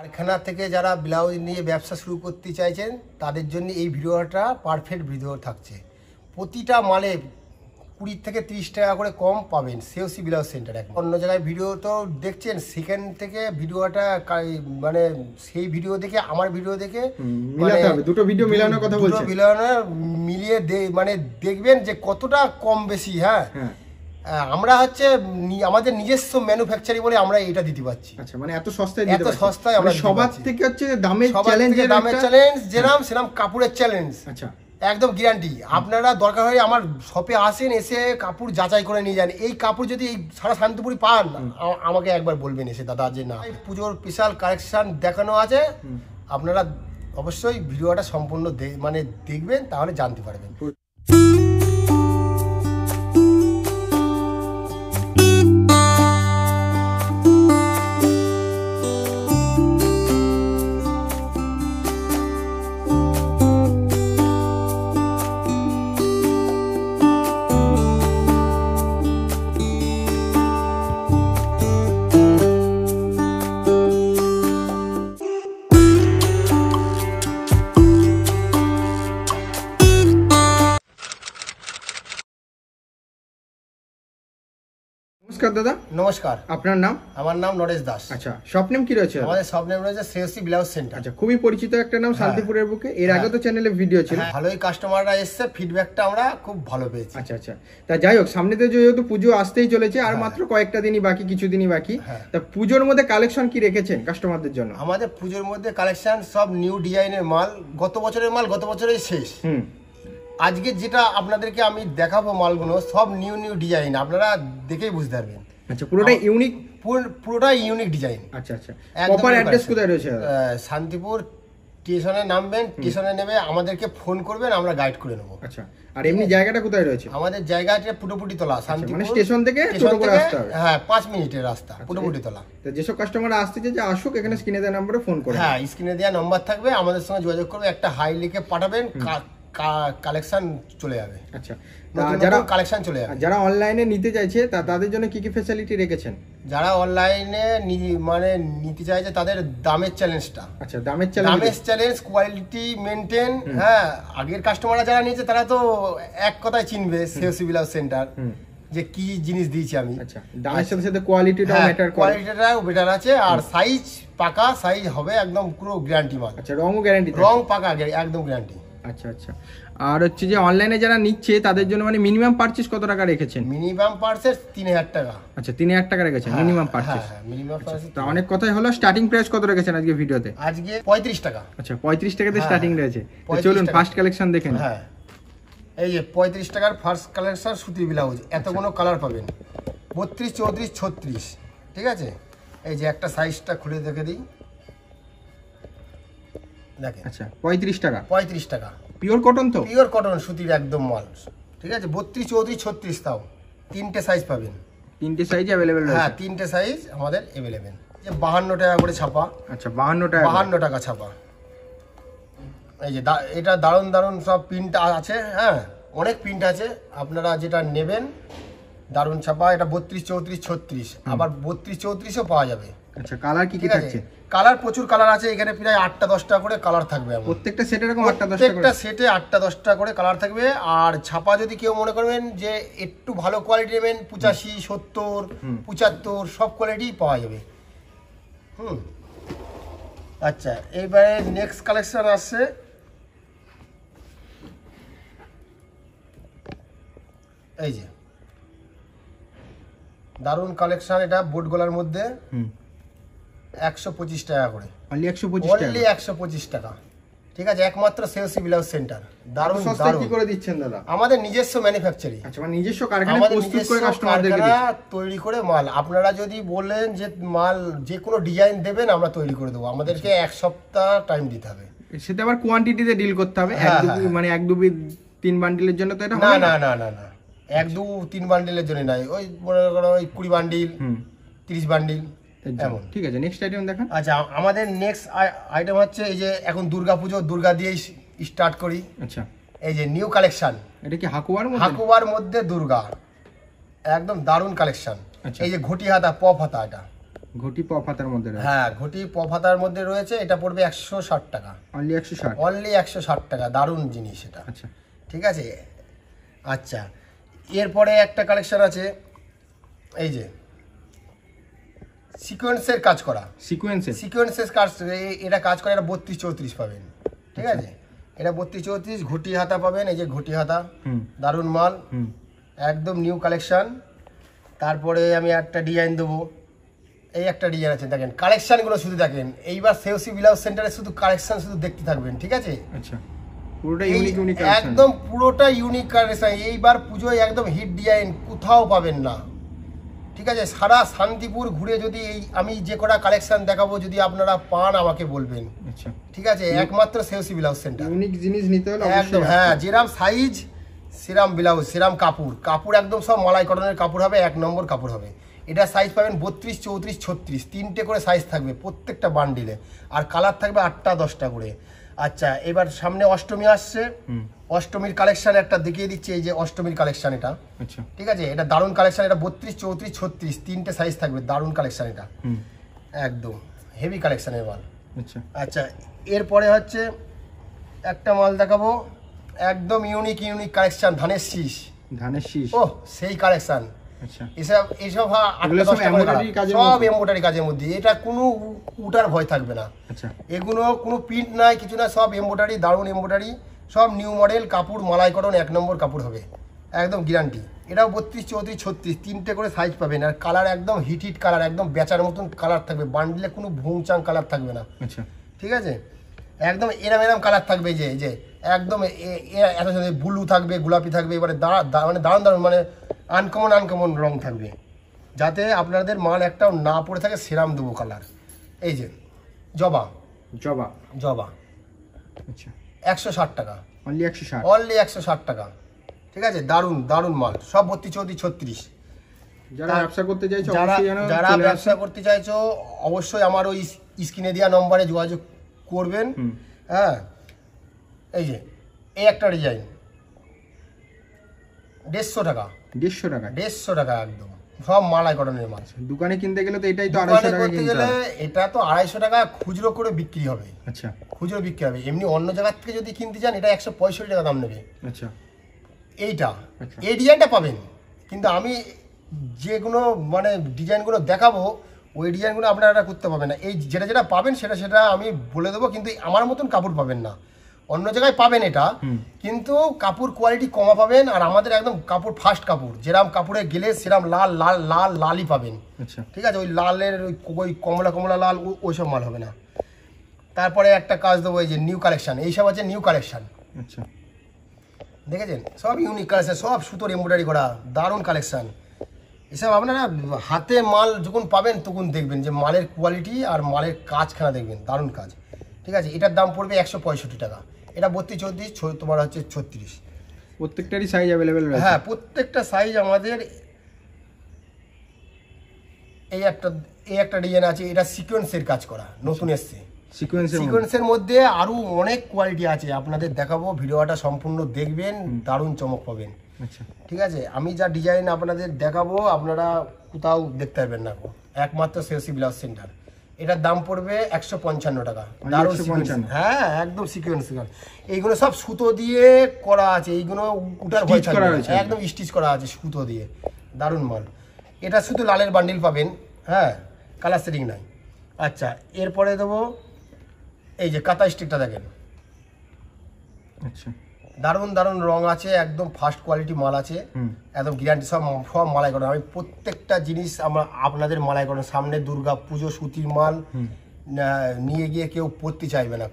কারখানা থেকে যারা ব্লাউজ নিয়ে ব্যবসা শুরু করতে চাইছেন তাদের জন্য এই ভিডিওটা পারফেক্ট ভিডিও থাকছে। প্রতিটা মালে 20 থেকে 30 টাকা করে কম পাবেন সিওসি ব্লাউজ সেন্টার। অন্য জায়গায় ভিডিও তো দেখছেন, সেখান থেকে ভিডিওটা মানে সেই ভিডিও দেখে আমার ভিডিও দেখে মিলাতে হবে, দুটো ভিডিও মিলানোর কথা বলছেন, মিলিয়ে মানে দেখবেন যে কতটা কম বেশি। হ্যাঁ, আমরা হচ্ছে আমাদের নিজস্ব ম্যানুফ্যাকচারিং বলে আমরা এটা দিতে পারছি। আচ্ছা, মানে এত সস্তায় দিতে পারছি, এত সস্তায় আমরা সবার থেকে হচ্ছে দামের চ্যালেঞ্জ, যেরাম সেরাম কাপড়ের চ্যালেঞ্জ। আচ্ছা, একদম গ্যারান্টি। আপনারা দরকার হয় আমার শপে আসেন, এসে কাপড় যাচাই করে নিয়ে যান। এই কাপড় যদি এই সারা শান্তিপুরি পান, আমাকে একবার বলবেন এসে, দাদা যে না পুজোর স্পেশাল কালেকশন দেখানো আছে, আপনারা অবশ্যই ভিডিওটা সম্পূর্ণ মানে দেখবেন, তাহলে জানতে পারবেন। নমস্কার দাদা। নমস্কার। আপনার নাম? আমার নাম নরেশ দাস। আচ্ছা, শপ নেম কি রয়েছে? আমাদের শপ নেম রয়েছে সিওসি ব্লাউজ সেন্টার। আচ্ছা, খুবই পরিচিত একটা নাম শান্তিপুরের বুকে। এর আগে তো চ্যানেলে ভিডিও ছিল, ভালোই কাস্টমাররা এসেছে, ফিডব্যাকটা আমরা খুব ভালো পেয়েছি। আচ্ছা আচ্ছা, তা যাই হোক, সামনেতে যেহেতু পুজো আসতেই চলেছে, আর মাত্র কয়েকটা দিনই বাকি, কিছুদিনই বাকি, তা পুজোর মধ্যে কালেকশন কি রেখেছেন কাস্টমারদের জন্য? আমাদের পুজোর মধ্যে কালেকশন সব নিউ ডিজাইনের মাল, গত বছরের মাল গত বছরেই শেষ। আজকে যেটা আপনাদেরকে আমি দেখাবো মালগুলো সব নিউ নিউ ডিজাইন, আপনারা দেখেই বুঝতে পারবেন। আচ্ছা, পুরোটাই ইউনিক? পুরোটাই ইউনিক ডিজাইন। আচ্ছা আচ্ছা, প্রপার অ্যাড্রেস কোথায় রয়েছে? শান্তিপুর স্টেশনে নামবেন, স্টেশনে নেমে আমাদেরকে ফোন করবেন, আমরা গাইড করে নেবো। আচ্ছা, আর এমনি জায়গাটা কোথায় রয়েছে? আমাদের জায়গাটা পুটোপুটি তলা, শান্তিপুর মানে স্টেশন থেকে টোটো করে আসতে হবে? হ্যাঁ, 5 মিনিটের রাস্তা, পুটোপুটি তলা। তো যেসব কাস্টমাররা আসতে চাইছে আসুক, এখানে স্ক্রিনে দেওয়া নম্বরে ফোন করবেন। হ্যাঁ, স্ক্রিনে দেওয়া নম্বর থাকবে, আমাদের সঙ্গে যোগাযোগ করবে, একটা হাই লিখে পাঠাবেন, কালেকশন চলে যাবে। আচ্ছা, যারা কালেকশন চলে যাবে। যারা অনলাইনে নিতে চাইছে তাদের জন্য কি কি ফ্যাসিলিটি রেখেছেন? যারা অনলাইনে মানে নিতে চাইছে তাদের দামের চ্যালেঞ্জটা। আচ্ছা, দামের চ্যালেঞ্জ, কোয়ালিটি মেনটেন। হ্যাঁ, আগের কাস্টমাররা যারা নিয়েছে তারা তো এক কথায় চিনবে সিওসি ব্লাউজ সেন্টার, যে কি জিনিস দিয়েছি আমি। আচ্ছা, দামের সাথে সাথে কোয়ালিটিটাও ম্যাটার করে? কোয়ালিটিটাও বেটার আছে, আর সাইজ পাকা সাইজ হবে, একদম পুরো গ্যারান্টি মাল। আচ্ছা, রংও গ্যারান্টি? রং পাকা একদম গ্যারান্টি। আচ্ছা আচ্ছা, আর হচ্ছে যে অনলাইনে যারা নিচ্ছে তাদের জন্য মানে মিনিমাম পারচেজ কত টাকা রেখেছেন? মিনিমাম পারচেজ 3000 টাকা। আচ্ছা, 3000 টাকা রেখেছেন মিনিমাম পারচেজ? হ্যাঁ, মিনিমাম পারচেজ। তো অনেক কথাই হলো, স্টার্টিং প্রাইস কত রেখেছেন আজকে ভিডিওতে? আজকে 35 টাকা। আচ্ছা, 35 টাকাতে স্টার্টিং রয়েছে। চলুন ফার্স্ট কালেকশন দেখেন। হ্যাঁ, এই যে 35 টাকার ফার্স্ট কালেকশন সুতির ব্লাউজ, এতগুলো কালার পাবেন, 32, 34, 36। ঠিক আছে, এই যে একটা সাইজটা খুলে দেখে দিই, দেখেন। আচ্ছা, 35 টাকা? 35 টাকা। পিওর কটন তো? পিওর কটন সুতির একদম মাল। ঠিক আছে, 32, 34, 36, তাও 3টে সাইজ পাবেন। 3টে সাইজ अवेलेबल রয়েছে? হ্যাঁ, 3টে সাইজ আমাদের अवेलेबल। যে 52 টাকা করে ছাপা। আচ্ছা, 52 টাকা? 52 টাকা ছাপা। এই যে এটা দারুণ দারুণ সব প্রিন্ট আছে। হ্যাঁ, অনেক প্রিন্ট আছে, আপনারা যেটা নেবেন। দারুণ ছাপা, এটা 32, 34, 36, আবার 32, 34ও পাওয়া যাবে। আচ্ছা, কালার কি কি থাকছে? কালার প্রচুর কালার আছে, এখানে প্রায় 8টা 10টা করে কালার থাকবে। প্রত্যেকটা সেটে এরকম 8টা 10টা করে? প্রত্যেকটা সেটে 8টা 10টা করে কালার থাকবে। আর ছাপা যদি কেউ মনে করবেন যে একটু ভালো কোয়ালিটি নেবেন, 85, 70, 75 সব কোয়ালিটি পাওয়া যাবে। আচ্ছা, এইবারে নেক্সট কালেকশন আসছে, এই যে দারুণ কালেকশন। এটা বোট গলার মধ্যে 125 টাকা করে। অনলি 125 টাকা। ঠিক আছে, একমাত্র সিওসি ব্লাউজ সেন্টার। দারুণ সস্তা কি করে দিচ্ছেন দাদা? আমাদের নিজস্ব ম্যানুফ্যাকচারিং। আচ্ছা, মানে নিজস্ব কারখানায় প্রস্তুত করে কাস্টমারদেরকে তৈরি করে মাল। আপনারা যদি বলেন যে মাল যে কোনো ডিজাইন দেবেন, আমরা তৈরি করে দেবো। আমাদেরকে 1 সপ্তাহ টাইম দিতে হবে। সেটা আবার কোয়ান্টিটিতে ডিল করতে হবে। মানে 1 2 3 বান্ডিলের জন্য তো এটা না না না না না, 1 2 3 বান্ডিলের জন্য নাই, ওই মনে করো ওই 20 বান্ডিল 30 বান্ডিল এমন। ঠিক আছে, নেক্সট আইটেম দেখান। আচ্ছা, আমাদের নেক্সট আইটেম হচ্ছে এই যে এখন দুর্গাপুজো, দুর্গা দিয়েই স্টার্ট করি। আচ্ছা, এই যে নিউ কালেকশন। এটা কি হাকুয়ার মধ্যে? হাকুয়ার মধ্যে দুর্গা, একদম দারুণ কালেকশন। এই যে ঘটি হাতা, পপ হাতা, এটা ঘটি পপ হাতার মধ্যে রয়েছে। হ্যাঁ, ঘটি পপ হাতার মধ্যে রয়েছে। এটা পড়বে 160 টাকা, অনলি 160। অনলি 160 টাকা। দারুণ জিনিস এটা। আচ্ছা ঠিক আছে। আচ্ছা, এরপরে একটা কালেকশন আছে, এই যে সিকোয়েন্সের কাজ করা। সিকোয়েন্সের কাজ, এটা কাজ করে, এটা 32-34 পাবেন। ঠিক আছে, এটা 32-34 ঘটি হাতা পাবেন। এই যে ঘটি হাতা, দারুণ মাল, একদম নিউ কালেকশন। তারপরে আমি একটা ডিজাইন দেবো, এই একটা ডিজাইন আছে, দেখেন কালেকশনগুলো শুধু দেখেন। এইবার সেওসি ব্লাউজ সেন্টারে শুধু কালেকশন শুধু দেখতে থাকবেন। ঠিক আছে, আচ্ছা, পুরোটা ইউনিক একদম পুরোটা ইউনিক কালেকশন। এইবার পুজোয় একদম হিট ডিজাইন কোথাও পাবেন না। ঠিক আছে, সারা শান্তিপুর ঘুরে যদি এই আমি যে কটা কালেকশন দেখাবো যদি আপনারা পান আমাকে বলবেন। আচ্ছা, ঠিক আছে, একমাত্র সেওসি ব্লাউজ সেন্টার। ইউনিক জিনিস নিতে হলে একদম, হ্যাঁ, যেরাম সাইজ সেরাম ব্লাউজ, সেরাম কাপড় একদম সব মালাই কটনের কাপড় হবে, 1 নম্বর কাপড় হবে। এটা সাইজ পাবেন 32, 34, 36, 3টে করে সাইজ থাকবে প্রত্যেকটা বান্ডিলে, আর কালার থাকবে 8টা 10টা করে। আচ্ছা, এবার সামনে অষ্টমী আসছে, অষ্টমীর কালেকশন একটা দেখিয়ে দিচ্ছি। এই যে অষ্টমীর কালেকশন এটা। আচ্ছা, ঠিক আছে, এটা দারুণ কালেকশন। এটা 32, 34, 36, 3টে সাইজ থাকবে। দারুণ কালেকশন এটা, একদম হেভি কালেকশনের মাল। আচ্ছা, আচ্ছা, এরপরে হচ্ছে একটা মাল দেখাবো, একদম ইউনিক কালেকশন, ধানের শীষ। ও সেই কালেকশন। আচ্ছা, এসব 8-10টা করে সব এমব্রয়ডারি কাজের মধ্যে। এটা কোনো উটার ভয় থাকবে না। আচ্ছা, এগুলো কোনো প্রিন্ট নাই, কিছু না, সব এমব্রয়ডারি, দারুণ এমব্রয়ডারি, সব নিউ মডেল কাপড়, মালাই কটন 1 নম্বর কাপড় হবে, একদম গ্যারান্টি। এটাও 32, 34, 36, 3টে করে সাইজ পাবেন। আর কালার একদম হিট কালার, একদম বেচার মতন কালার থাকবে। বান্ডিলে কোনো ভুংচাং কালার থাকবে না। আচ্ছা, ঠিক আছে, একদম এরম কালার থাকবে। যে একদম এত ব্লু থাকবে, গোলাপি থাকবে, এবারে মানে দারুণ মানে আনকমন রং থাকবে, যাতে আপনাদের মাল একটাও না পড়ে থাকে, সেরাম দেবো কালার। এই যে জবা, আচ্ছা, 160 টাকা, অনলি 160, অনলি 160 টাকা। ঠিক আছে, দারুণ মাল, সব 32, 34, 36। যারা ব্যবসা করতে চাইছো যারা ব্যবসা করতে চাইছো অবশ্যই আমার ওই স্ক্রিনে দেওয়া নম্বরে যোগাযোগ করবেন। হ্যাঁ, এই যে এই একটা ডিজাইন 150 টাকা, 150 টাকা, একদম সব মালাই কটনের মাল। দোকানে কিনতে গেলে তো এটাই তো 250 টাকা কিনতে গেলে এটা তো 250 টাকা খুচরো করে বিক্রি হবে। আচ্ছা, খুচরো বিক্রি হবে। এমনি অন্য জায়গা থেকে যদি কিনতে যান এটা 165 টাকা দাম নেবে। আচ্ছা, এইটা এই ডিজাইনটা পাবেন, কিন্তু আমি যেগুলো মানে ডিজাইনগুলো দেখাবো ওই ডিজাইনগুলো আপনারা করতে পারবেন না। এই যেটা পাবেন সেটা আমি বলে দেবো, কিন্তু আমার মতন কাপড় পাবেন না। অন্য জায়গায় পাবেন এটা, কিন্তু কাপড় কোয়ালিটি কমা পাবেন। আর আমাদের একদম কাপড় ফার্স্ট কাপড়, যেরাম কাপড়ে গেলে সেরাম লালই পাবেন। আচ্ছা, ঠিক আছে, ওই লালের ওই কমলা লাল ওইসব মাল হবে না। তারপরে একটা কাজ দেবো, এই যে নিউ কালেকশন, এইসব আছে নিউ কালেকশন। আচ্ছা, দেখেছেন, সব ইউনিক কালেকশন, সব সুতোর এমব্রয়ডারি করা, দারুণ কালেকশন। এসব আপনারা হাতে মাল যখন পাবেন তখন দেখবেন যে মালের কোয়ালিটি আর মালের কাজখানা দেখবেন, দারুণ কাজ। ঠিক আছে, এটার দাম পড়বে 165 টাকা। এটা 32, 34, তোমার হচ্ছে 36। প্রত্যেকটারই সাইজ অ্যাভেলেবেল রয়েছে। হ্যাঁ, প্রত্যেকটা সাইজ আমাদের। এই একটা ডিজাইন আছে, এটা সিকোয়েন্সের কাজ করা, নতুন এসছে। সিকোয়েন্সের মধ্যে আরো অনেক কোয়ালিটি আছে, আপনাদের দেখাবো। ভিডিওটা সম্পূর্ণ দেখবেন, দারুণ চমক পাবেন। আচ্ছা, ঠিক আছে, আমি যা ডিজাইন আপনাদের দেখাবো আপনারা কোথাও দেখতে পারবেন না, একমাত্র সেওসি ব্লাউজ সেন্টার। এটার দাম পড়বে 155 টাকা। দারুণ সিকোয়েন্স, হ্যাঁ, একদম সিকোয়েন্স। এইগুলো সব সুতো দিয়ে করা আছে, এইগুলো উটার ভয় থাকবে না, একদম স্টিচ করা আছে সুতো দিয়ে, দারুণ মাল। এটা শুধু লালের বান্ডিল পাবেন, হ্যাঁ, কালার সেটিং নাই। আচ্ছা, এরপরে দেবো এই যে কাঁথা স্টিকটা দেখেন, আচ্ছা, দারুণ রং আছে, একদম ফার্স্ট কোয়ালিটি মাল আছে, একদম গ্যারান্টি। সব মালাই কটন। আমি প্রত্যেকটা জিনিস আপনাদের মালাই কটন। সামনে দুর্গা পুজো, সুতির মাল নিয়ে গিয়ে কেউ পরতে চাইবে না।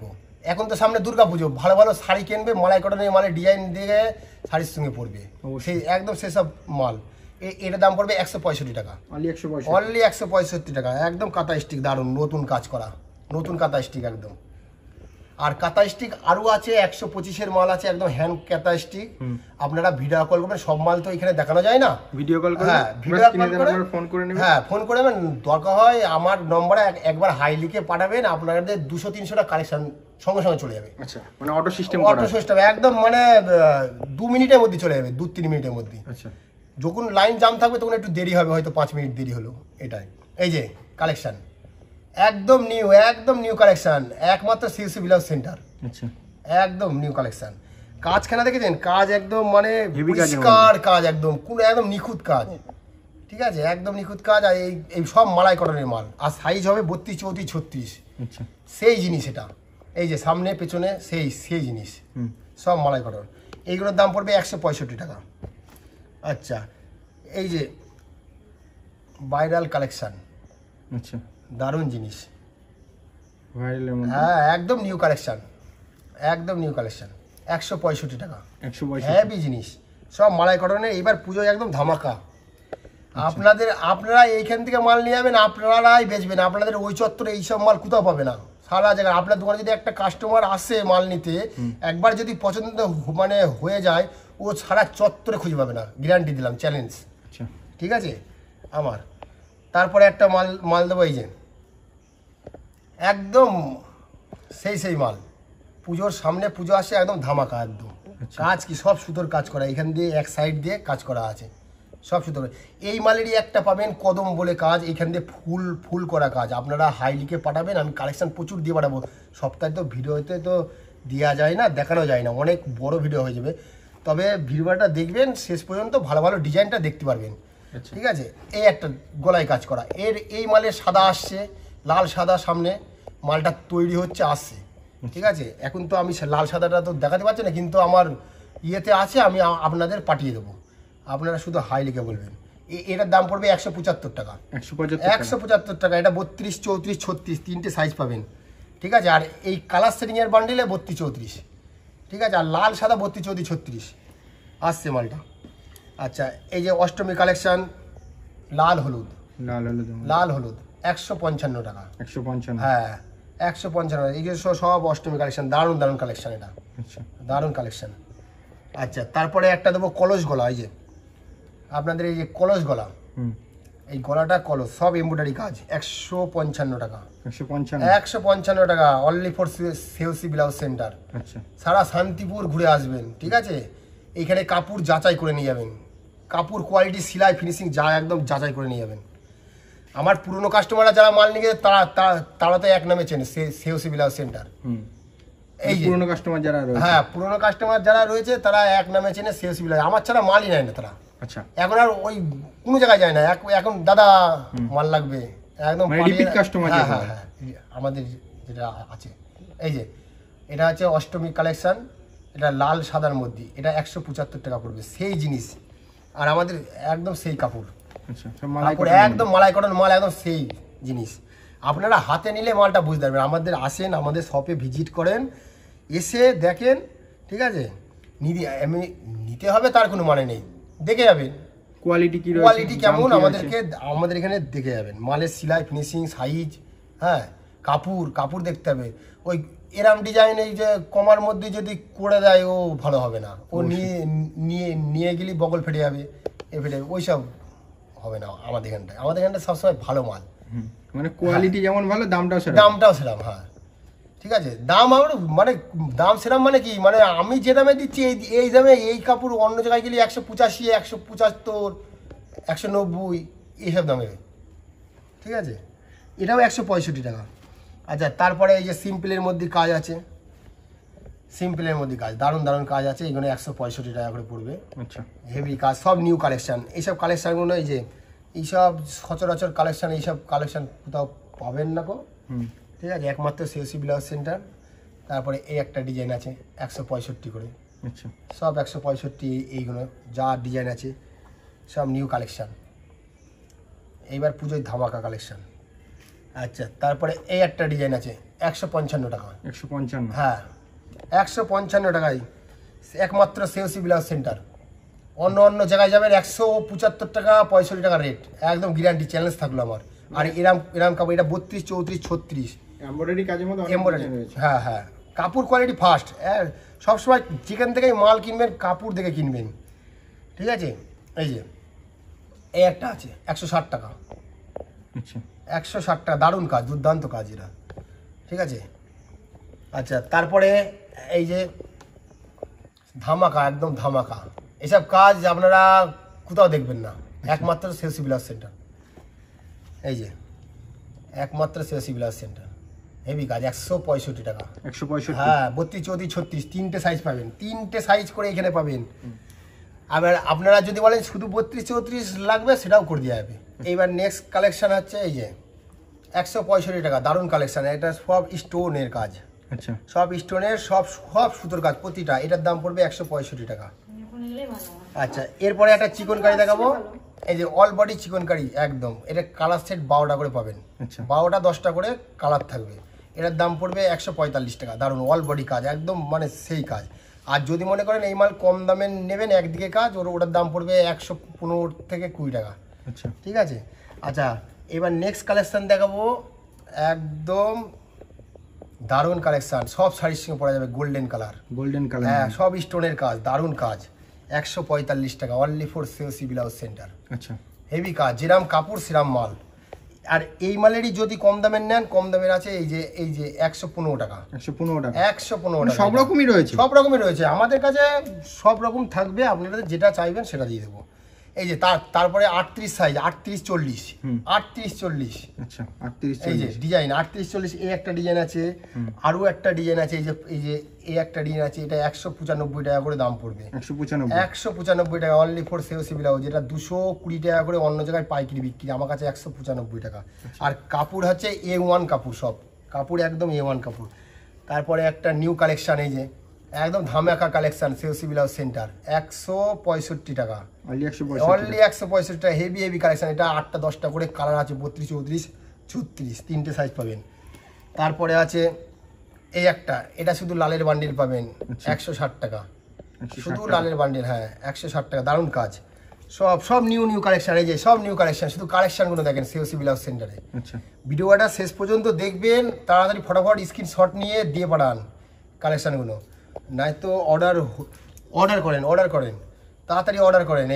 এখন তো সামনে দুর্গা পুজো, ভালো শাড়ি কিনবে, মালাই কটনের মালের ডিজাইন দিয়ে শাড়ির সঙ্গে পরবে, সেই একদম সেসব মাল। এটার দাম পড়বে 165 টাকা, অনলি 165 টাকা। একদম কাঁথা স্টিক, দারুণ নতুন কাজ করা, নতুন কাঁথা স্টিক একদম। আর কাঁথা স্টিক আরো আছে, 125-এর মাল আছে, একদম হ্যান্ড কাঁথা স্টিক। আপনারা ভিডিও কল করবেন, সব মাল তো এখানে দেখানো যায় না। ভিডিও কল করে, ফোন করে নেবেন। হ্যাঁ, ফোন করে নেবেন, দরকার হয় আমার নম্বরে একবার হাই লিখে পাঠাবেন, আপনাদের 200-300টা কালেকশন সঙ্গে চলে যাবে। আচ্ছা, মানে অটো সিস্টেম, একদম মানে 2 মিনিটের মধ্যে চলে যাবে, 2-3 মিনিটের মধ্যে। আচ্ছা, যখন লাইন জাম থাকবে তখন একটু দেরি হবে, হয়তো 5 মিনিট দেরি হলো, এটাই। এই যে কালেকশন, একদম নিউ কালেকশন, একমাত্র সিউসি ব্লাউজ সেন্টার, আচ্ছা একদম নিউ কালেকশন। কাজখানা দেখেছেন, কাজ একদম মানে Heavy কাজের পরিষ্কার কাজ, একদম কোনো একদম নিখুঁত কাজ, ঠিক আছে, একদম নিখুঁত কাজ। আর এই সব মালাই কটনের মাল, আর সাইজ হবে 32, 34, 36, আচ্ছা সেই জিনিস এটা। এই যে সামনে পেছনে সেই জিনিস, সব মালাই কটন। এইগুলোর দাম পড়বে 165 টাকা। আচ্ছা, এই যে ভাইরাল কালেকশন, আচ্ছা দারুণ জিনিস, ভাইরালের মধ্যে হ্যাঁ একদম নিউ কালেকশন, একদম নিউ কালেকশন, 165 টাকা, 162 হ্যাভি জিনিস, সব মালাই কটনের। এইবার পুজোয় একদম ধামাকা। আপনারা এইখান থেকে মাল নিয়ে যাবেন, আপনারাই বেচবেন, আপনাদের ওই চত্বরে এইসব মাল কোথাও পাবে না সারা জায়গায়। আপনার দোকানে যদি একটা কাস্টমার আসে মাল নিতে, একবার যদি পছন্দ মানে হয়ে যায়, ও সারা চত্বরে খুঁজে পাবে না, গ্যারান্টি দিলাম, চ্যালেঞ্জ, আচ্ছা ঠিক আছে আমার। তারপরে একটা মাল দেবো, এই যে একদম সেই মাল, পুজোর সামনে পুজো আসে, একদম ধামাকা একদম। কাজ কি সব সুতোর কাজ করা, এখান দিয়ে এক সাইড দিয়ে কাজ করা আছে, সব সুতোর। এই মালেরই একটা পাবেন কদম বলে কাজ, এখান দিয়ে ফুল করা কাজ। আপনারা হাইলিকে পাঠাবেন, আমি কালেকশন প্রচুর দিয়ে পাঠাবো। সপ্তাহে তো ভিডিওতে তো দেওয়া যায় না, দেখানো যায় না, অনেক বড় ভিডিও হয়ে যাবে। তবে ভিডিওটা দেখবেন শেষ পর্যন্ত, ভালো ভালো ডিজাইনটা দেখতে পারবেন, ঠিক আছে। এই একটা গলায় কাজ করা, এই মালের সাদা আসছে, লাল সাদা সামনে মালটা তৈরি হচ্ছে, আসছে, ঠিক আছে। এখন তো আমি লাল সাদাটা তো দেখাতে পারছি না, কিন্তু আমার ইয়েতে আছে, আমি আপনাদের পাঠিয়ে দেবো, আপনারা শুধু হাই লিখে বলবেন। এটার দাম পড়বে 175 টাকা, 175 টাকা। এটা 32, 34, 36 তিনটে সাইজ পাবেন, ঠিক আছে। আর এই কালার সেটিংয়ের বান্ডিলে 32, 34, ঠিক আছে। আর লাল সাদা 32, 34, 36 আসছে মালটা। আচ্ছা, এই যে অষ্টমী কালেকশন, লাল হলুদ 155 টাকা, 155, হ্যাঁ 155। এই যে সব অষ্টমী কালেকশন, দারুণ কালেকশন, এটা আচ্ছা দারুণ কালেকশন। আচ্ছা, তারপরে একটা দেবো কলস গলা, এই যে আপনাদের এই যে কলস গলা, এই গলাটা কলস, সব এমব্রয়ডারি কাজ, 155 টাকা, 155 টাকা, অনলি ফর সিউসি ব্লাউজ সেন্টার। আচ্ছা সারা শান্তিপুর ঘুরে আসবেন, ঠিক আছে। এইখানে কাপড় যাচাই করে নিয়ে যাবেন, কাপড় কোয়ালিটি, সেলাই, ফিনিশিং যা একদম যাচাই করে নিয়ে যাবেন। আমার পুরনো কাস্টমাররা যারা মাল নিয়ে গেছে, তারা তো এক নামে চেনে, সিউসি ব্লাউজ সেন্টার। এই যে পুরনো কাস্টমার যারা রয়েছে, হ্যাঁ পুরনো কাস্টমার যারা রয়েছে, তারা এক নামে চেনে, সিউসি ব্লাউজ। আমার ছাড়া মালই নেয় না তারা, আচ্ছা এখন আর ওই কোনো জায়গায় যায় না। এখন দাদা মাল লাগবে, একদম রিপিট কাস্টমার। হ্যাঁ, আমাদের যেটা আছে, এই যে এটা হচ্ছে অষ্টমী কালেকশন, এটা লাল সাদার মধ্যে, এটা 175 টাকা পড়বে, সেই জিনিস। আর আমাদের একদম সেই কাপড়, আচ্ছা কাপড় একদম মালাই কটন মাল, একদম সেই জিনিস। আপনারা হাতে নিলে মালটা বুঝতে পারবেন। আমাদের আসেন, আমাদের শপে ভিজিট করেন, এসে দেখেন, ঠিক আছে। নিতে হবে তার কোনো মানে নেই, দেখে যাবেন কোয়ালিটি কেমন, আমাদের এখানে দেখে যাবেন। মালের সেলাই, ফিনিশিং, সাইজ, হ্যাঁ কাপড় দেখতে হবে। ওই এরম ডিজাইন এই যে কমার মধ্যে যদি করে দেয়, ও ভালো হবে না, ও নিয়ে গেলে বগল ফেটে যাবে, ওইসব হবে না। আমাদের এখানটায় সবসময় ভালো মাল, মানে কোয়ালিটি যেমন ভালো, দামটাও সেরাম, হ্যাঁ ঠিক আছে। দাম আমার মানে দাম সেরাম মানে কি, মানে আমি যে দামে দিচ্ছি, এই দামে এই কাপড় অন্য জায়গায় গেলে 185, 175, 190 এইসব দামে, ঠিক আছে। এটাও 165 টাকা। আচ্ছা, তারপরে এই যে সিম্পলের মধ্যে কাজ আছে, দারুণ কাজ আছে, এগুলো 165 টাকা করে পড়বে। আচ্ছা, হেভি কাজ, সব নিউ কালেকশন। এইসব কালেকশনগুলো, এই যে এইসব সচরাচর কালেকশন, এইসব কালেকশন কোথাও পাবেন না গো, ঠিক আছে, একমাত্র সিউসি ব্লাউজ সেন্টার। তারপরে এই একটা ডিজাইন আছে 165 করে, আচ্ছা সব 165। এইগুলো যা ডিজাইন আছে সব নিউ কালেকশন, এইবার পুজোয় ধামাকা কালেকশন। আচ্ছা, তারপরে এই একটা ডিজাইন আছে 155 টাকা, 155, হ্যাঁ 155 টাকায়, একমাত্র সিউসি ব্লাউজ সেন্টার। অন্য জায়গায় যাবেন 175 টাকা, 65 টাকা রেট, একদম গ্যারান্টি, চ্যালেঞ্জ থাকলো আমার। আর এরাম কাপড়, এটা 32, 34, 36 এমব্রয়ডারি কাজের মধ্যে এমব্রয়ডারি, হ্যাঁ কাপড় কোয়ালিটি ফার্স্ট। সবসময় যেখান থেকে মাল কিনবেন, কাপড় দেখে কিনবেন, ঠিক আছে। এই যে এই একটা আছে 160 টাকা, আচ্ছা 160 টাকা, দারুণ কাজ, দুর্দান্ত কাজ এরা, ঠিক আছে। আচ্ছা, তারপরে এই যে ধামাকা, একদম ধামাকা, এসব কাজ আপনারা কোথাও দেখবেন না, একমাত্র সিউসি ব্লাউজ সেন্টার। এই যে একমাত্র সিওসি ব্লাউজ সেন্টার। হেভি কাজ, 165 টাকা। 165? হ্যাঁ, 32, 34, 36 তিনটে সাইজ পাবেন, তিনটে সাইজ করে এখানে পাবেন। আবার আপনারা যদি বলেন শুধু 32, 34 লাগবে, সেটাও করে দেওয়া যাবে। এইবার নেক্সট কালেকশন হচ্ছে এই যে 165 টাকা, দারুণ কালেকশন। এটা সব স্টোনের কাজ, আচ্ছা, সব স্টোনের, সব সুতোর কাজ প্রতিটা। এটার দাম পড়বে 165 টাকা। আচ্ছা, এরপরে একটা চিকন কারি দেখাবো। এই যে অল বডি চিকন কারি একদম, এটা কালার সেট 12টা করে পাবেন। আচ্ছা, 12টা 10টা করে কালার থাকবে। এটার দাম পড়বে 145 টাকা। দারুণ অল বডি কাজ একদম, মানে সেই কাজ। আর যদি মনে করেন এই মাল কম দামে নেবেন, একদিকে কাজ, ওটার দাম পড়বে 115 থেকে 20 টাকা। আচ্ছা, ঠিক আছে। আচ্ছা, এবার নেক্সট কালেকশন দেখাবো, একদম দারুণ কালেকশন, সব শাড়ির সঙ্গে পরা যাবে, গোল্ডেন কালার। গোল্ডেন কালার, হ্যাঁ, সব স্টোনের কাজ, দারুণ কাজ। 145 টাকা, only for COC blouse centre. আচ্ছা, হেভি কাজ, যেরাম কাপড় সেরাম মাল। আর এই মালেরই যদি কম দামের নেন, কম দামের আছে এই যে 115 টাকা। 115 টাকা, 115 টাকা। সব রকমই রয়েছে, সব রকমই রয়েছে আমাদের কাছে, সব রকম থাকবে। আপনারা যেটা চাইবেন সেটা দিয়ে দেবো। এই যে তারপরে 38 সাইজ, 38, 40, 38, 40। আচ্ছা, 38, এই যে 40 ডিজাইন 38, 40, এই একটা ডিজাইন আছে, আরো একটা ডিজাইন আছে, এই একটা ডিজাইন আছে। এটা 195 টাকা করে দাম পড়বে। 195, 195 টাকা, অনলি ফর সিওসি ব্লাউজ। যেটা 220 টাকা করে অন্য জায়গায় পাইকারি বিক্রি, আমার কাছে 195 টাকা। আর কাপড় হচ্ছে A1 কাপড়, সব কাপড় একদম A1 কাপড়। তারপরে একটা নিউ কালেকশন, এই যে একদম ধামাকা কালেকশন, সিওসি ব্লাউজ সেন্টার, 165 টাকা, অনলি 165, অনলি 165 টাকা। Heavy collection. এটা 8টা 10টা করে কালার আছে, 32, 34, 36 তিনটে সাইজ পাবেন। তারপরে আছে এই একটা, এটা শুধু লালের বান্ডিল পাবেন, 160 টাকা, শুধু লালের বান্ডিল। হ্যাঁ, 160 টাকা, দারুণ কাজ। সব নিউ কালেকশন। এই যে সব নিউ কালেকশন, শুধু কালেকশনগুলো দেখেন সিওসি ব্লাউজ সেন্টারে। আচ্ছা, ভিডিওটা শেষ পর্যন্ত দেখবেন, তাড়াতাড়ি ফটাফট স্ক্রিনশট নিয়ে দিয়ে পাঠান কালেকশনগুলো, নয়তো অর্ডার করেন, তাড়াতাড়ি অর্ডার করেন।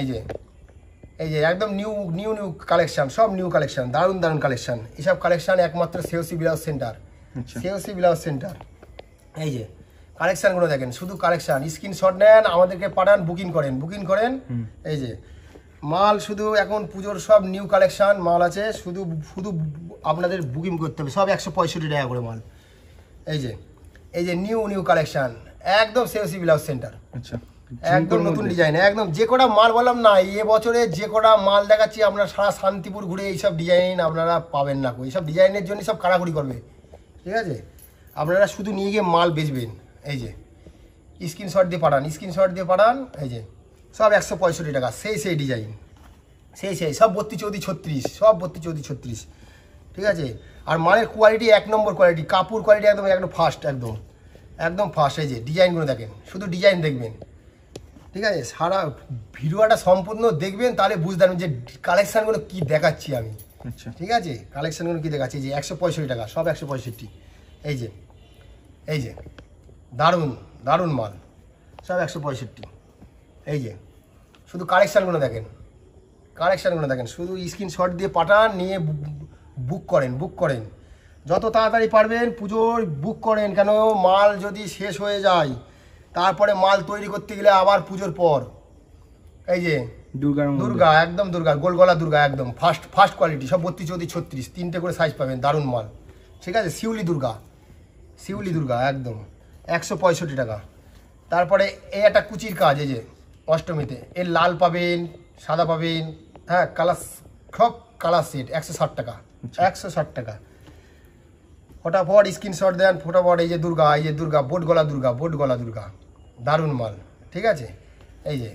এই যে একদম নিউ কালেকশন, সব নিউ কালেকশন, দারুণ কালেকশন। এইসব কালেকশন একমাত্র COC blouse centre, COC blouse centre. এই যে কালেকশনগুলো দেখেন, শুধু কালেকশন। স্ক্রিনশট নেন, আমাদেরকে পাঠান, বুকিং করেন। এই যে মাল শুধু এখন পুজোর সব নিউ কালেকশন মাল আছে, শুধু আপনাদের বুকিং করতে হবে। সব 165 টাকা করে মাল। এই যে নিউ কালেকশন, একদম সিওসি ব্লাউজ সেন্টার। আচ্ছা, একদম নতুন ডিজাইন, একদম যে কটা মাল বললাম না, বছরে যে কটা মাল দেখাচ্ছি, আপনারা সারা শান্তিপুর ঘুরে এইসব ডিজাইন আপনারা পাবেন না। এইসব ডিজাইনের জন্য সব কাড়াকুড়ি করবে। ঠিক আছে, আপনারা শুধু নিয়ে গিয়ে মাল বেচবেন। এই যে স্ক্রিনশট দিয়ে পাঠান। এই যে সব 165 টাকা, সেই ডিজাইন, সেই সব 32, 34, 36, সব 32, 34, 36। ঠিক আছে। আর মালের কোয়ালিটি 1 নম্বর কোয়ালিটি, কাপড় কোয়ালিটি একদম ফার্স্ট, একদম ফার্স্ট। এই যে ডিজাইনগুলো দেখেন, শুধু ডিজাইন দেখবেন। ঠিক আছে, সারা ভিডিওটা সম্পূর্ণ দেখবেন, তাহলে বুঝতে পারবেন যে কালেকশানগুলো কী দেখাচ্ছি আমি। আচ্ছা, ঠিক আছে, কালেকশানগুলো কী দেখাচ্ছি। এই যে 165 টাকা, সব 165। এই যে দারুণ মাল, সব 165। এই যে শুধু কালেকশানগুলো দেখেন, শুধু স্ক্রিনশট দিয়ে পাঠান, নিয়ে বুক করেন যত তাড়াতাড়ি পারবেন। পুজোর বুক করেন, কেন মাল যদি শেষ হয়ে যায়, তারপরে মাল তৈরি করতে গেলে আবার পুজোর পর। এই যে দুর্গা, একদম দুর্গা, গোলগলা দুর্গা, একদম ফার্স্ট কোয়ালিটি, সব 32, 34, 36 তিনটে করে সাইজ পাবেন, দারুণ মাল। ঠিক আছে, শিউলি দুর্গা একদম 165 টাকা। তারপরে এই একটা কুচির কাজ, এই যে অষ্টমীতে এর লাল পাবেন, সাদা পাবেন, হ্যাঁ, সব কালার সেট, 160 টাকা, 160 টাকা। ফটাফট স্ক্রিনশট দেন, ফটাফট। এই যে দুর্গা, বোট গলা দুর্গা, দারুণ মাল। ঠিক আছে, এই যে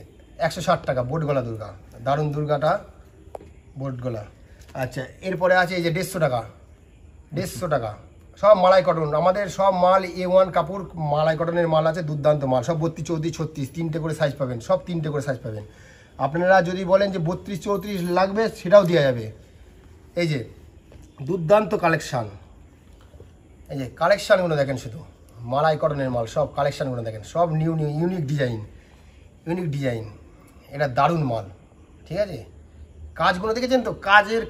160 টাকা, বোট গলা দুর্গা, দারুণ দুর্গাটা, বোট গলা। আচ্ছা, এরপরে আছে এই যে 150 টাকা, সব মালাই কটন। আমাদের সব মাল A1 কাপড়, মালাই কটনের মাল আছে, দুর্দান্ত মাল, সব 32, 34, 36 তিনটে করে সাইজ পাবেন, সব তিনটে করে সাইজ পাবেন। আপনারা যদি বলেন যে 32, 34 লাগবে, সেটাও দেওয়া যাবে। এই যে দুর্দান্ত কালেকশান, এই যে কালেকশানগুলো দেখেন, শুধু মালাই কটনের মাল, সব কালেকশানগুলো দেখেন, সব নিউ ইউনিক ডিজাইন। এটা দারুণ মাল। ঠিক আছে, কাজগুলো দেখেছেন তো,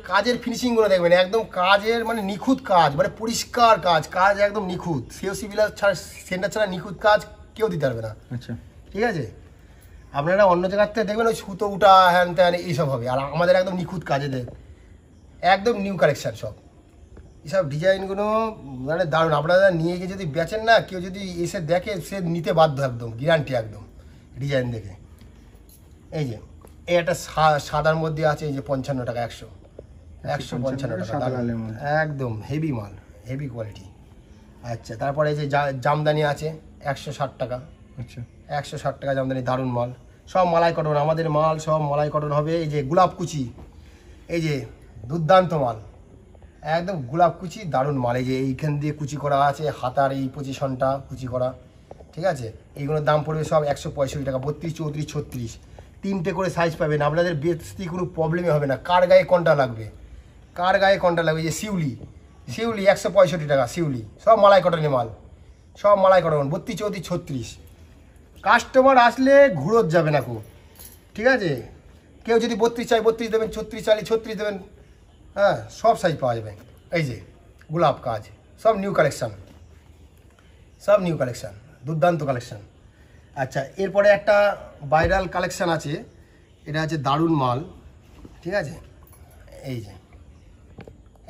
কাজের ফিনিশিংগুলো দেখবেন, একদম কাজের মানে নিখুঁত কাজ, মানে পরিষ্কার কাজ একদম নিখুঁত। সিওসি ব্লাউজ সেন্টার ছাড়া নিখুঁত কাজ কেউ দিতে পারবে না। আচ্ছা, ঠিক আছে, আপনারা অন্য জায়গার থেকে দেখবেন ওই সুতো উঠা, হ্যান ত্যান এইসব হবে, আর আমাদের একদম নিখুঁত কাজে একদম নিউ কালেকশান। সব এসব ডিজাইনগুলো মানে দারুণ। আপনারা নিয়ে গিয়ে যদি বেচেন না, কেউ যদি এসে দেখে সে নিতে বাধ্য, একদম গ্যারান্টি একদম ডিজাইন দেখে। এই যে এই একটা সাদার মধ্যে আছে, এই যে 55 টাকা, 155 টাকা, একদম হেভি মাল, হেভি কোয়ালিটি। আচ্ছা, তারপরে এই যে জামদানি আছে 160 টাকা। আচ্ছা, 160 টাকা জামদানি, দারুণ মাল, সব মালাই কটন, আমাদের মাল সব মালাই কটন হবে। এই যে গোলাপ কুচি, এই যে দুর্দান্ত মাল, একদম গোলাপ কুচি, দারুণ মাল। এই যে এইখান দিয়ে কুচি করা আছে, হাতার এই পজিশনটা কুচি করা, ঠিক আছে। এইগুলোর দাম পড়বে সব 165 টাকা, 32, 34, 36, 3টে করে সাইজ পাবেন। আপনাদের বেচতে কোনো প্রবলেমই হবে না। কার গায়ে কোনটা লাগবে, কার গায়ে কোনটা লাগবে। যে শিউলি 165 টাকা, শিউলি, সব মালাই কটনের মাল, সব মালাই কটন, 32, 34, 36। কাস্টমার আসলে ঘুরোত যাবে না খুব, ঠিক আছে। কেউ যদি 32 চাই 32 দেবেন, 36 চাইলে 36 দেবেন, হ্যাঁ, সব সাইজ পাওয়া যাবে। এই যে গোলাপ কাজ, সব নিউ কালেকশান, সব নিউ কালেকশান, দুর্দান্ত কালেকশান। আচ্ছা, এরপরে একটা ভাইরাল কালেকশান আছে, এটা আছে দারুণ মাল, ঠিক আছে। এই যে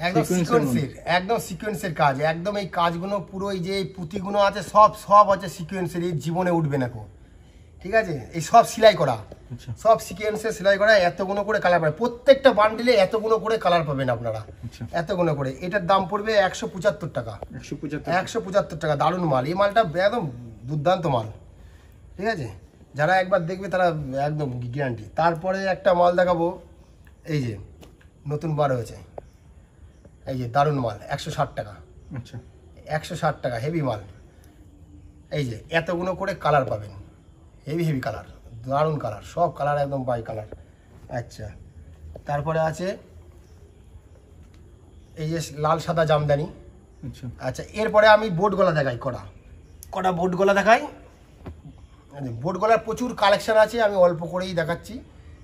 একদম সিকোয়েন্সের, একদম সিকোয়েন্সের কাজ, একদম এই কাজগুলো পুরো, এই যে পুঁতিগুলো আছে সব আছে সিকোয়েন্সের, এই জীবনে উঠবে না কো, ঠিক আছে। এই সব সেলাই করা, সব সিকোয়েন্সের সেলাই করা, এতগুলো করে কালার পাবেন, প্রত্যেকটা বান্ডিলে এতগুলো করে কালার পাবেন আপনারা, এতগুলো করে। এটার দাম পড়বে 175 টাকা, 175 টাকা, দারুণ মাল। এই মালটা একদম দুর্দান্ত মাল, ঠিক আছে। যারা একবার দেখবে তারা একদম গ্যারান্টি। তারপরে একটা মাল দেখাবো, এই যে নতুন বার হয়েছে, এই যে দারুণ মাল, 160 টাকা, 160 টাকা, হেভি মাল। এই যে এতগুলো করে কালার পাবেন, হেভি হেভি কালার, দারুণ কালার, সব কালার একদম বাই কালার। আচ্ছা, তারপরে আছে এই যে লাল সাদা জামদানি। আচ্ছা, এরপরে আমি বোট গলা দেখাই, কটা বোট গলা দেখাই। বোট গলার প্রচুর কালেকশান আছে, আমি অল্প করেই দেখাচ্ছি।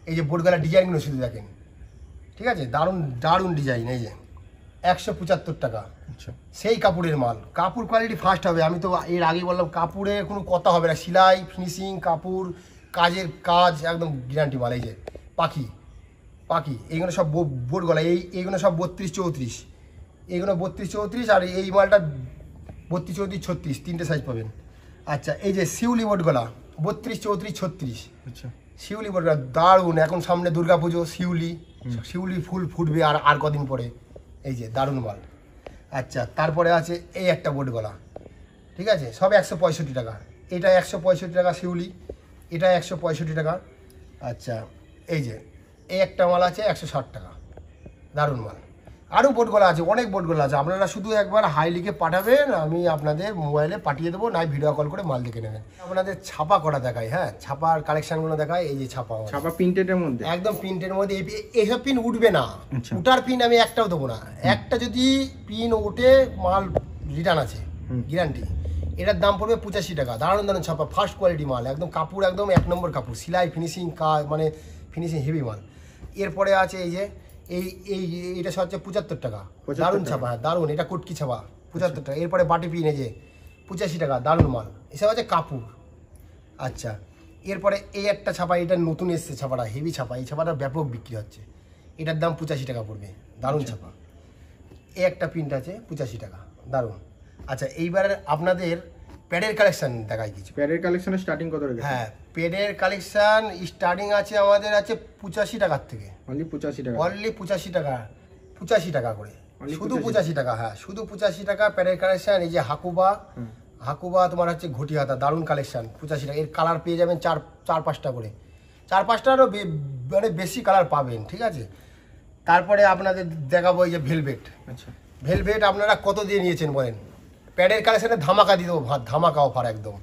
এই যে বোট গলার ডিজাইনগুলো শুধু দেখেন, ঠিক আছে, দারুণ দারুণ ডিজাইন। এই যে 175 টাকা, সেই কাপড়ের মাল, কাপড় কোয়ালিটি ফার্স্ট হবে। আমি তো এর আগে বললাম কাপড়ে কোনো কথা হবে না, সেলাই ফিনিশিং, কাপড় কাজের কাজ একদম গ্যারান্টি মাল। এই যে পাখি, এইগুলো সব বোট গলা, এইগুলো সব 32, 34, এইগুলো 32, 34, আর এই মালটা 32, 34, 36, 3টে সাইজ পাবেন। আচ্ছা, এই যে শিউলি বোট গলা 32, 34, 36, শিউলি বোট গলা দারুণ। এখন সামনে দুর্গা পুজো, শিউলি ফুল ফুটবে আর কদিন পরে। এই যে দারুণ মাল। আচ্ছা, তারপরে আছে এই একটা বোট গলা, ঠিক আছে, সব 165 টাকা। এটা 165 টাকা শিউলি, এটা 165 টাকা। আচ্ছা, এই যে এই একটা মাল আছে 160 টাকা, দারুণ মাল। আরও বোট গলা আছে, অনেক বোট গলা আছে। আপনারা শুধু একবার হাই লিখে পাঠাবেন, আমি আপনাদের মোবাইলে পাঠিয়ে দেবো, নাই ভিডিও কল করে মাল দেখে নেবেন। আপনাদের ছাপা করা দেখায়, হ্যাঁ, ছাপার কালেকশানগুলো দেখায়। এই যে ছাপা প্রিন্টের মধ্যে, একদম প্রিন্টের মধ্যে, এইসব পিন উঠবে না, উঠার পিন আমি একটাও দেবো না। একটা যদি পিন ওঠে, মাল রিটার্ন আছে, গ্যারান্টি। এটার দাম পড়বে 85 টাকা, দারুণ দারুণ ছাপা, ফার্স্ট কোয়ালিটি মাল, একদম কাপড় একদম 1 নম্বর কাপড়, সেলাই ফিনিশিং কাজ, মানে ফিনিশিং হেভি মাল। এরপরে আছে এই যে এইটা হচ্ছে 75 টাকা, দারুণ ছাপা, হ্যাঁ দারুণ, এটা কটকি ছাপা, 75 টাকা। এরপরে বাটি পিন, এই যে 85 টাকা, দারুণ মাল। এসব আছে কাপড়। আচ্ছা, এরপরে এই একটা ছাপা, এটা নতুন এসছে ছাপাটা, হেভি ছাপা, এই ছাপাটা ব্যাপক বিক্রি হচ্ছে, এটার দাম 85 টাকা পড়বে, দারুণ ছাপা। এই একটা প্রিন্ট আছে 85 টাকা, দারুণ। আচ্ছা, এইবার আপনাদের প্যাডের কালেকশন দেখাই কিছু। প্যাডের কালেকশনের স্টার্টিং কত রেখেছে? হ্যাঁ, প্যাডের কালেকশন স্টার্টিং আছে আমাদের আছে 85 টাকার থেকে, অনলি 85 টাকা, অনলি 85 টাকা, 85 টাকা করে, শুধু 85 টাকা, হ্যাঁ শুধু 85 টাকা প্যাডের কালেকশন। এই যে হাকুবা তোমার হচ্ছে ঘটি হাতা, দারুণ কালেকশন, 85 টাকা। এর কালার পেয়ে যাবেন 4-5টা করে, 4-5টারও মানে বেশি কালার পাবেন, ঠিক আছে। তারপরে আপনাদের দেখাবো এই যে ভেলভেট। আচ্ছা, ভেলভেট আপনারা কত দিয়ে নিয়েছেন বলেন? প্যাডের কালেকশনে ধামাকা দিয়ে দেবো, ধামাকা অফার একদম।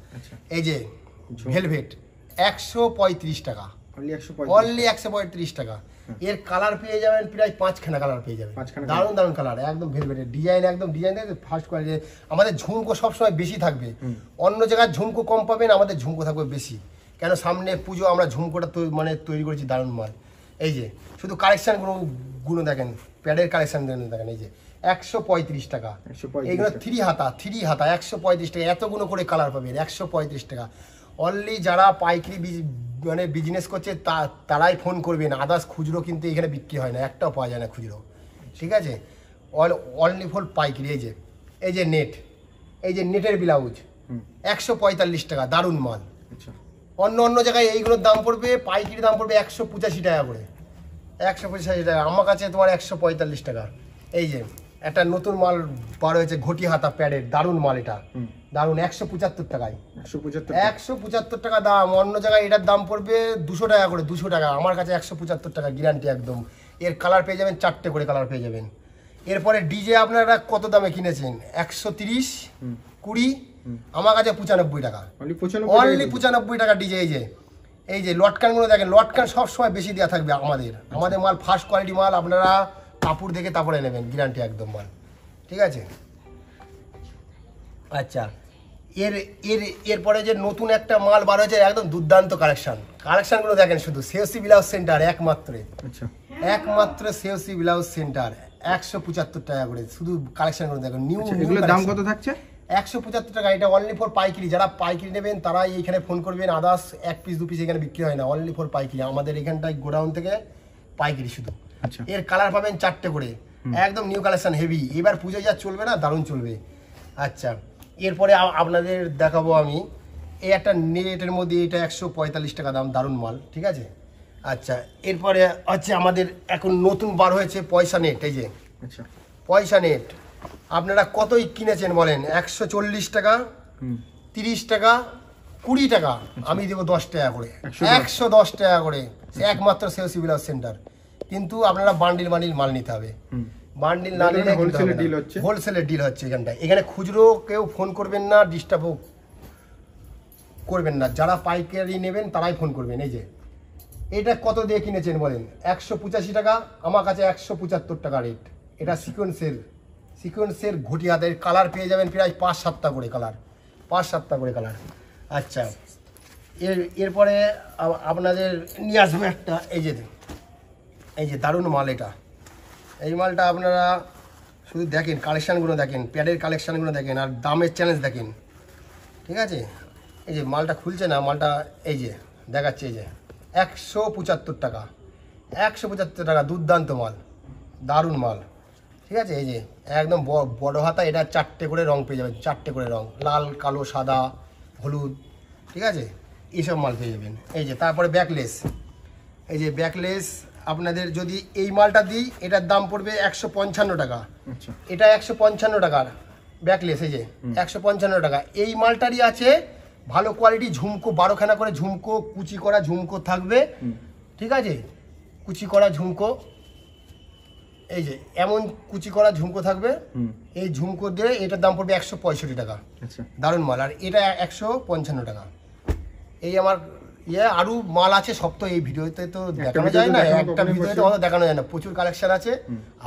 এই যে ভেলভেট 135 টাকা, অনলি 135 টাকা। এর কালার পেয়ে যাবেন প্রায় 5খানা কালার পেয়ে যাবেন, দারুণ দারুণ কালার, একদম ভেলভেটের ডিজাইন, একদম ডিজাইন ফার্স্ট কোয়ালিটি। আমাদের ঝুমকো সবসময় বেশি থাকবে, অন্য জায়গায় ঝুমকো কম পাবেন, আমাদের ঝুমকো থাকবে বেশি, কেন সামনে পুজো, আমরা ঝুমকোটা মানে তৈরি করেছি, দারুণ মাল। এই যে শুধু কালেকশানগুলো দেখেন, প্যাডের কালেকশান দেখেন, এই যে 135 টাকা, এইগুলো 3 হাতা 135 টাকা, এতগুলো করে কালার পাবেন, 135 টাকা। অনলি যারা পাইকারি মানে বিজনেস করছে তারাই ফোন করবেন, আদার্স খুচরো কিন্তু এখানে বিক্রি হয় না, একটাও পাওয়া যায় না খুচরো, ঠিক আছে। অনলি ফর পাইকারি। এই যে নেট, এই যে নেটের ব্লাউজ 145 টাকা, দারুণ মাল। আচ্ছা, অন্য জায়গায় এইগুলোর দাম পড়বে, পাইকারি দাম পড়বে 185 টাকা করে, 185 টাকা, আমার কাছে তোমার 145 টাকা। এই যে একটা নতুন মাল বার হয়েছে, ঘটি হাতা প্যাডের, দারুণ মাল, এটা দারুণ, 175 টাকায়, 175 টাকা দাম। অন্য জায়গায় এটার দাম পড়বে 200 টাকা করে, 200 টাকা, আমার কাছে 175 টাকা গ্যারান্টি একদম। এর কালার পেয়ে যাবেন, 4টে করে কালার পেয়ে যাবেন। এরপরে ডিজে আপনারা কত দামে কিনেছেন? 130, 20, আমার কাছে 95 টাকা, অনলি 95 টাকা ডিজে। এই যে লটকানগুলো দেখেন, লটকান সবসময় বেশি দেওয়া থাকবে আমাদের মাল ফার্স্ট কোয়ালিটি মাল, আপনারা কাপড় দেখে তারপরে নেবেন, গ্যারান্টি একদম মাল, ঠিক আছে। আচ্ছা, এরপরে যে নতুন একটা মাল বার হয়েছে, একদম দুর্দান্ত কালেকশনগুলো দেখেন, শুধু সেওসি ব্লাউজ সেন্টার, একমাত্র সেওসি ব্লাউজ সেন্টার, 175 টাকা করে, শুধু কালেকশনগুলো দেখেন, নিউ। এগুলোর দাম কত থাকছে? 175 টাকা, এটা অনলি ফর পাইকারি। যারা পাইকারি নেবেন তারা এইখানে ফোন করবেন, আদার্স 1 পিস 2 পিস এখানে বিক্রি হয় না, অনলি ফর পাইকারি, আমাদের এখানটায় গোডাউন থেকে পাইকারি শুধু। আচ্ছা, এর কালার পাবেন 4টে করে, একদম নিউ কালেকশন, হেভি, এবার পুজো যা চলবে না, দারুণ চলবে। আচ্ছা, এরপরে আপনাদের দেখাবো আমি এই একটা নেটের মধ্যে, এটা 145 টাকা দাম, দারুণ মাল, ঠিক আছে। আচ্ছা, এরপরে হচ্ছে আমাদের এখন নতুন বার হয়েছে পয়সা নেট। এই যে আচ্ছা, পয়সা নেট আপনারা কতই কিনেছেন বলেন? 140 টাকা, 30 টাকা, 20 টাকা, আমি দেবো 10 টাকা করে, 110 টাকা করে, একমাত্র সেওসি ব্লাউজ সেন্টার। কিন্তু আপনারা বান্ডিল মাল নিতে হবে, বান্ডিল না নিলে হোলসেলের ডিল হচ্ছে এখানে খুচরো কেউ ফোন করবেন না, ডিস্টার্বও করবেন না, যারা পাইকারি নেবেন তারাই ফোন করবেন। এই যে এটা কত দিয়ে কিনেছেন বলেন? 185 টাকা, আমার কাছে 175 টাকা রেট। এটা সিকোয়েন্সের ঘটি হাতের, কালার পেয়ে যাবেন প্রায় 5-7টা করে কালার, 5-7টা করে কালার। আচ্ছা, এরপরে আপনাদের নিয়ে আসবো একটা, এই যে দারুণ মাল, এই মালটা আপনারা শুধু দেখেন, কালেকশানগুলো দেখেন, প্যাডের কালেকশানগুলো দেখেন, আর দামের চ্যালেঞ্জ দেখেন, ঠিক আছে। এই যে মালটা খুলছে না, মালটা এই যে দেখাচ্ছে, এই যে 175 টাকা, 175 টাকা, দুর্দান্ত মাল, দারুণ মাল, ঠিক আছে। এই যে একদম বড় হাতা, এটা 4টে করে রং পেয়ে যাবেন, 4টে করে রং, লাল, কালো, সাদা, হলুদ, ঠিক আছে, এইসব মাল পেয়ে যাবেন। এই যে তারপরে ব্যাকলেস, এই যে ব্যাকলেস আপনাদের যদি এই মালটা দিই, এটার দাম পড়বে 155 টাকা, এটা 155 টাকার ব্যাকলেস, এই যে 155 টাকা। এই মালটারই আছে ভালো কোয়ালিটি ঝুমকো, 12খানা করে ঝুমকো, কুচি করা ঝুমকো থাকবে, ঠিক আছে, কুচি করা ঝুমকো, এই যে এমন কুচি করা ঝুমকো থাকবে, এই ঝুমকো দিয়ে এটার দাম পড়বে 165 টাকা, দারুণ মাল। আর এটা 155 টাকা। এই আমার আরো মাল আছে, সব তো এই ভিডিওতে তো দেখানো যায় না, একটা ভিডিওতে অত দেখানো যায় না, প্রচুর কালেকশন আছে।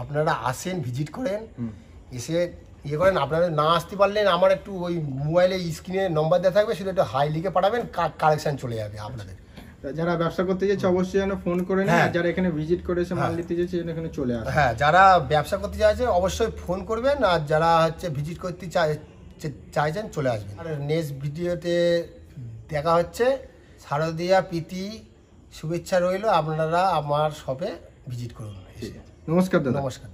আপনারা আসেন, ভিজিট করেন, এসে করেন। আপনারা না আসতে পারলেন, আমার একটু ওই মোবাইলে স্ক্রিনে নম্বর দেওয়া থাকবে, শুধু একটু হাই লিখে পাঠাবেন, কালেকশন চলে যাবে আপনাদের। যারা ব্যবসা করতে যাচ্ছে অবশ্যই যেন ফোন করে নেন, যারা এখানে ভিজিট করে এসে মাল নিতে যাচ্ছে এখানে চলে আসে। হ্যাঁ, যারা ব্যবসা করতে চাইছে অবশ্যই ফোন করবেন, আর যারা হচ্ছে ভিজিট করতে চাইছেন চলে আসবেন। আর নেক্সট ভিডিওতে দেখা হচ্ছে। শারদীয়া প্রীতি শুভেচ্ছা রইল, আপনারা আমার শপে ভিজিট করুন। নমস্কার দাদা। নমস্কার।